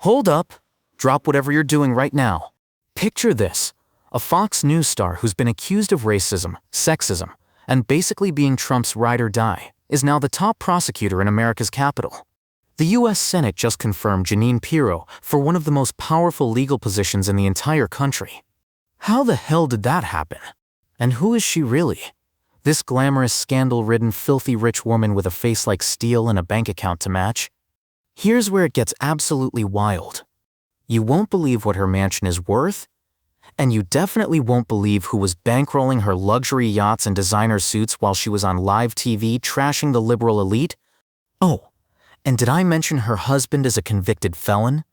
Hold up. Drop whatever you're doing right now. Picture this. A Fox News star who's been accused of racism, sexism, and basically being Trump's ride or die is now the top prosecutor in America's capital. The U.S. Senate just confirmed Janine Pirro for one of the most powerful legal positions in the entire country. How the hell did that happen? And who is she really? This glamorous, scandal-ridden, filthy rich woman with a face like steel and a bank account to match? Here's where it gets absolutely wild. You won't believe what her mansion is worth, and you definitely won't believe who was bankrolling her luxury yachts and designer suits while she was on live TV trashing the liberal elite. Oh, and did I mention her husband is a convicted felon?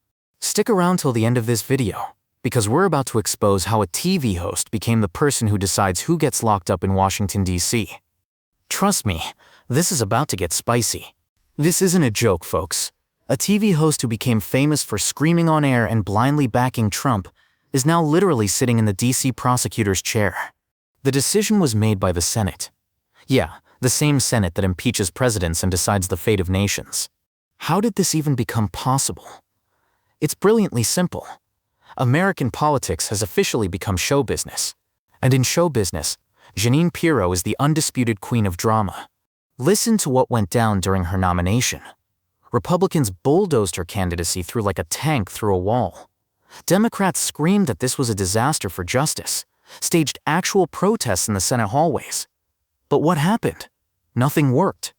Stick around till the end of this video, because we're about to expose how a TV host became the person who decides who gets locked up in Washington, D.C. Trust me, this is about to get spicy. This isn't a joke, folks. A TV host who became famous for screaming on air and blindly backing Trump is now literally sitting in the D.C. prosecutor's chair. The decision was made by the Senate. Yeah, the same Senate that impeaches presidents and decides the fate of nations. How did this even become possible? It's brilliantly simple. American politics has officially become show business. And in show business, Janine Pirro is the undisputed queen of drama. Listen to what went down during her nomination. Republicans bulldozed her candidacy through like a tank through a wall. Democrats screamed that this was a disaster for justice, staged actual protests in the Senate hallways. But what happened? Nothing worked.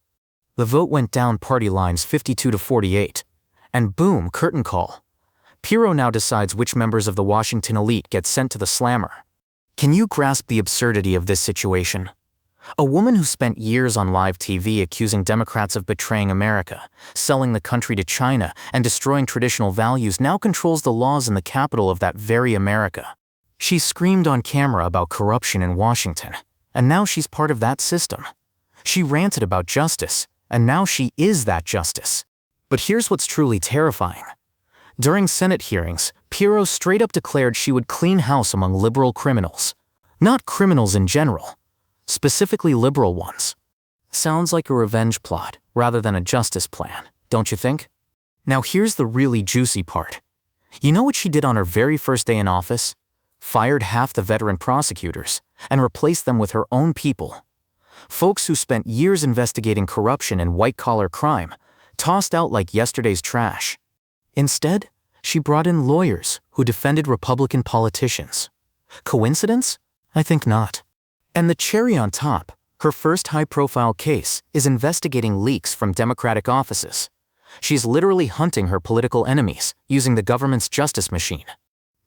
The vote went down party lines 52-48, and boom, curtain call. Pirro now decides which members of the Washington elite get sent to the slammer. Can you grasp the absurdity of this situation? A woman who spent years on live TV accusing Democrats of betraying America, selling the country to China, and destroying traditional values now controls the laws in the capital of that very America. She screamed on camera about corruption in Washington, and now she's part of that system. She ranted about justice, and now she is that justice. But here's what's truly terrifying. During Senate hearings, Pirro straight up declared she would clean house among liberal criminals. Not criminals in general, specifically liberal ones. Sounds like a revenge plot rather than a justice plan, don't you think? Now here's the really juicy part. You know what she did on her very first day in office? Fired half the veteran prosecutors and replaced them with her own people. Folks who spent years investigating corruption and white-collar crime, tossed out like yesterday's trash. Instead, she brought in lawyers who defended Republican politicians. Coincidence? I think not. And the cherry on top, her first high-profile case is investigating leaks from Democratic offices. She's literally hunting her political enemies using the government's justice machine.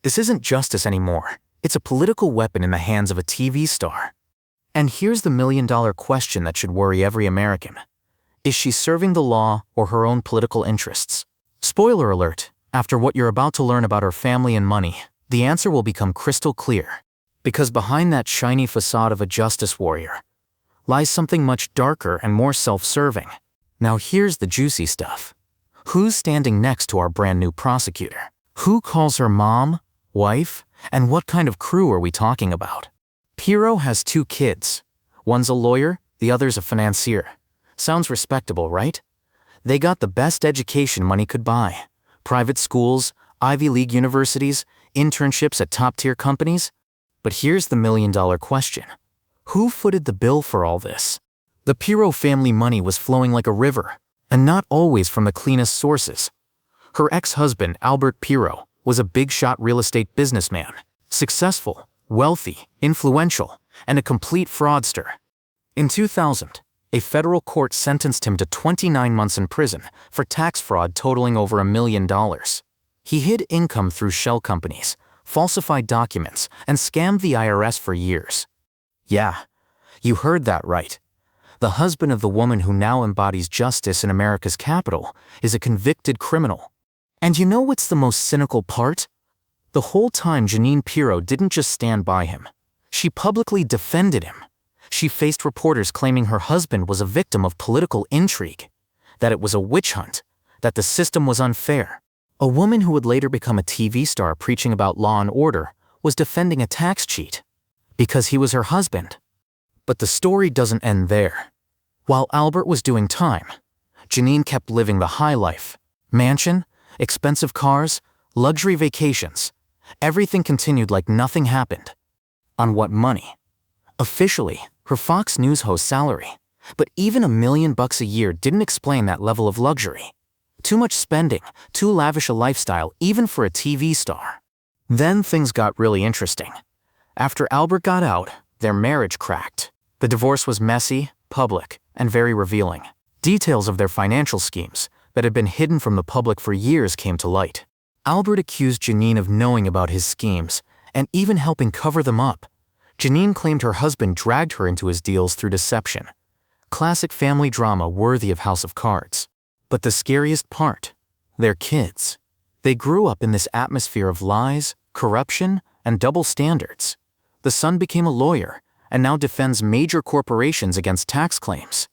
This isn't justice anymore. It's a political weapon in the hands of a TV star. And here's the million-dollar question that should worry every American. Is she serving the law or her own political interests? Spoiler alert, after what you're about to learn about her family and money, the answer will become crystal clear. Because behind that shiny facade of a justice warrior lies something much darker and more self-serving. Now here's the juicy stuff. Who's standing next to our brand new prosecutor? Who calls her mom, wife, and what kind of crew are we talking about? Pirro has 2 kids. One's a lawyer, the other's a financier. Sounds respectable, right? They got the best education money could buy. Private schools, Ivy League universities, internships at top-tier companies. But here's the million-dollar question. Who footed the bill for all this? The Pirro family money was flowing like a river, and not always from the cleanest sources. Her ex-husband, Albert Pirro, was a big-shot real estate businessman, successful, wealthy, influential, and a complete fraudster. In 2000, a federal court sentenced him to 29 months in prison for tax fraud totaling over $1 million. He hid income through shell companies, falsified documents, and scammed the IRS for years. Yeah, you heard that right. The husband of the woman who now embodies justice in America's capital is a convicted criminal. And you know what's the most cynical part? The whole time Janine Pirro didn't just stand by him. She publicly defended him. She faced reporters claiming her husband was a victim of political intrigue, that it was a witch hunt, that the system was unfair. A woman who would later become a TV star preaching about law and order was defending a tax cheat because he was her husband. But the story doesn't end there. While Albert was doing time, Janine kept living the high life. Mansion, expensive cars, luxury vacations. Everything continued like nothing happened. On what money? Officially, her Fox News host salary. But even $1 million a year didn't explain that level of luxury. Too much spending, too lavish a lifestyle even for a TV star. Then things got really interesting. After Albert got out, their marriage cracked. The divorce was messy, public, and very revealing. Details of their financial schemes that had been hidden from the public for years came to light. Albert accused Janine of knowing about his schemes and even helping cover them up. Janine claimed her husband dragged her into his deals through deception. Classic family drama worthy of House of Cards. But the scariest part, their kids. They grew up in this atmosphere of lies, corruption, and double standards. The son became a lawyer and now defends major corporations against tax claims.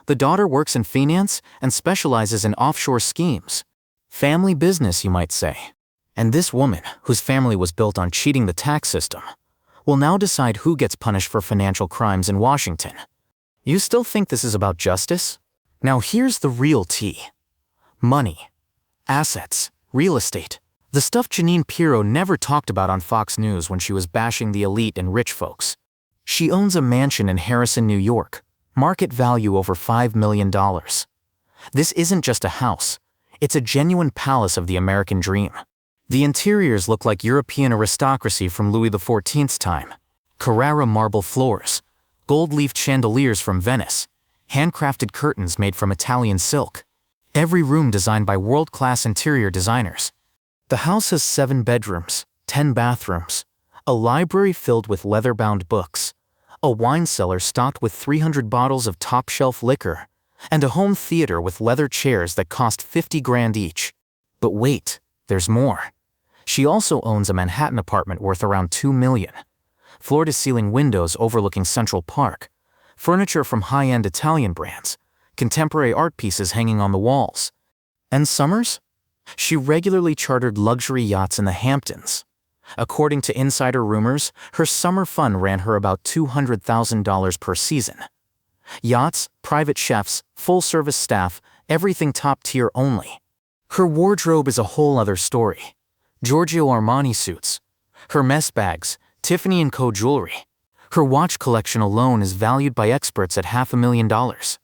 The daughter works in finance and specializes in offshore schemes. Family business, you might say. And this woman, whose family was built on cheating the tax system, will now decide who gets punished for financial crimes in Washington. You still think this is about justice? Now here's the real tea. Money, assets, real estate. The stuff Janine Pirro never talked about on Fox News when she was bashing the elite and rich folks. She owns a mansion in Harrison, New York, market value over $5 million. This isn't just a house. It's a genuine palace of the American dream. The interiors look like European aristocracy from Louis XIV's time. Carrara marble floors, gold-leafed chandeliers from Venice, handcrafted curtains made from Italian silk. Every room designed by world-class interior designers. The house has 7 bedrooms, 10 bathrooms, a library filled with leather-bound books, a wine cellar stocked with 300 bottles of top-shelf liquor, and a home theater with leather chairs that cost $50 grand each. But wait, there's more. She also owns a Manhattan apartment worth around $2 million. Floor-to-ceiling windows overlooking Central Park, furniture from high-end Italian brands, contemporary art pieces hanging on the walls. And summers? She regularly chartered luxury yachts in the Hamptons. According to insider rumors, her summer fun ran her about $200,000 per season. Yachts, private chefs, full-service staff, everything top-tier only. Her wardrobe is a whole other story. Giorgio Armani suits, Hermes bags, Tiffany & Co. jewelry. Her watch collection alone is valued by experts at $500,000.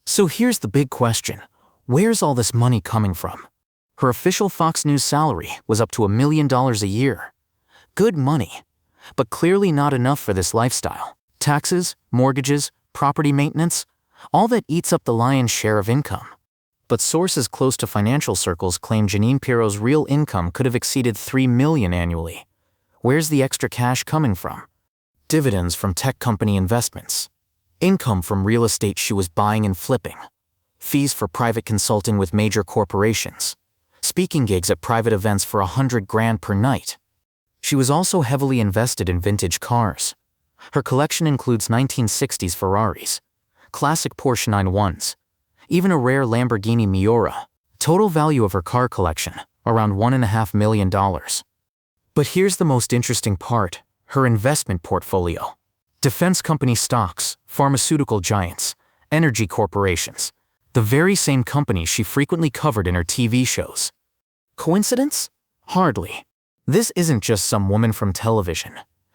So here's the big question. Where's all this money coming from? Her official Fox News salary was up to $1 million a year. Good money, but clearly not enough for this lifestyle. Taxes, mortgages, property maintenance, all that eats up the lion's share of income. But sources close to financial circles claim Janine Pirro's real income could have exceeded $3 million annually. Where's the extra cash coming from? Dividends from tech company investments. Income from real estate she was buying and flipping. Fees for private consulting with major corporations. Speaking gigs at private events for $100 grand per night. She was also heavily invested in vintage cars. Her collection includes 1960s Ferraris, classic Porsche 911s, even a rare Lamborghini Miura. Total value of her car collection, around $1.5 million. But here's the most interesting part, her investment portfolio. Defense company stocks, pharmaceutical giants, energy corporations, the very same companies she frequently covered in her TV shows. Coincidence? Hardly. This isn't just some woman from television.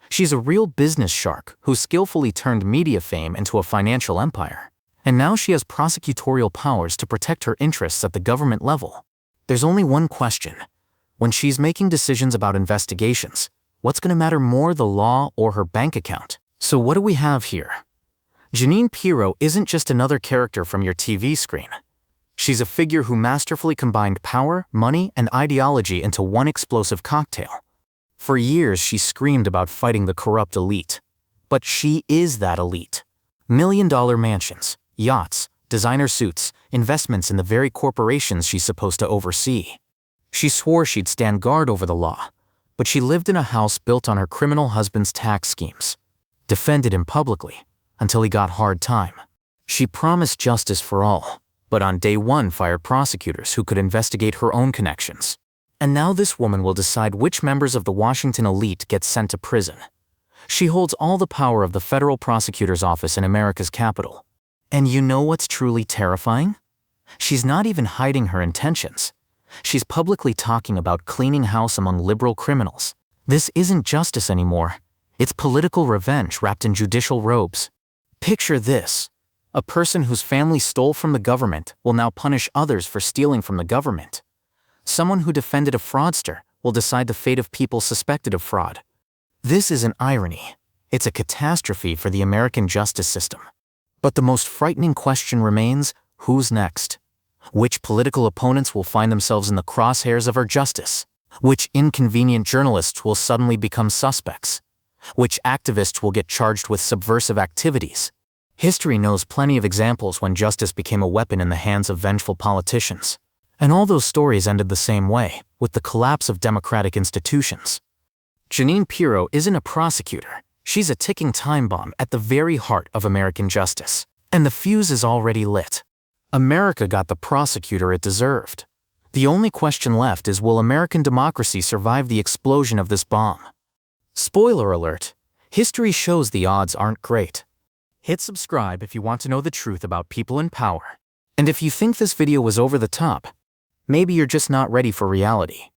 She's a real business shark who skillfully turned media fame into a financial empire. And now she has prosecutorial powers to protect her interests at the government level. There's only one question. When she's making decisions about investigations, what's going to matter more, the law or her bank account? So what do we have here? Janine Pirro isn't just another character from your TV screen. She's a figure who masterfully combined power, money, and ideology into one explosive cocktail. For years, she screamed about fighting the corrupt elite. But she is that elite. $1 million mansions, yachts, designer suits, investments in the very corporations she's supposed to oversee. She swore she'd stand guard over the law, but she lived in a house built on her criminal husband's tax schemes. Defended him publicly, until he got hard time. She promised justice for all, but on day one fired prosecutors who could investigate her own connections. And now this woman will decide which members of the Washington elite get sent to prison. She holds all the power of the federal prosecutor's office in America's capital. And you know what's truly terrifying? She's not even hiding her intentions. She's publicly talking about cleaning house among liberal criminals. This isn't justice anymore. It's political revenge wrapped in judicial robes. Picture this. A person whose family stole from the government will now punish others for stealing from the government. Someone who defended a fraudster will decide the fate of people suspected of fraud. This is an irony. It's a catastrophe for the American justice system. But the most frightening question remains, who's next? Which political opponents will find themselves in the crosshairs of our justice? Which inconvenient journalists will suddenly become suspects? Which activists will get charged with subversive activities? History knows plenty of examples when justice became a weapon in the hands of vengeful politicians. And all those stories ended the same way, with the collapse of democratic institutions. Janine Pirro isn't a prosecutor. She's a ticking time bomb at the very heart of American justice. And the fuse is already lit. America got the prosecutor it deserved. The only question left is, will American democracy survive the explosion of this bomb? Spoiler alert, history shows the odds aren't great. Hit subscribe if you want to know the truth about people in power. And if you think this video was over the top, maybe you're just not ready for reality.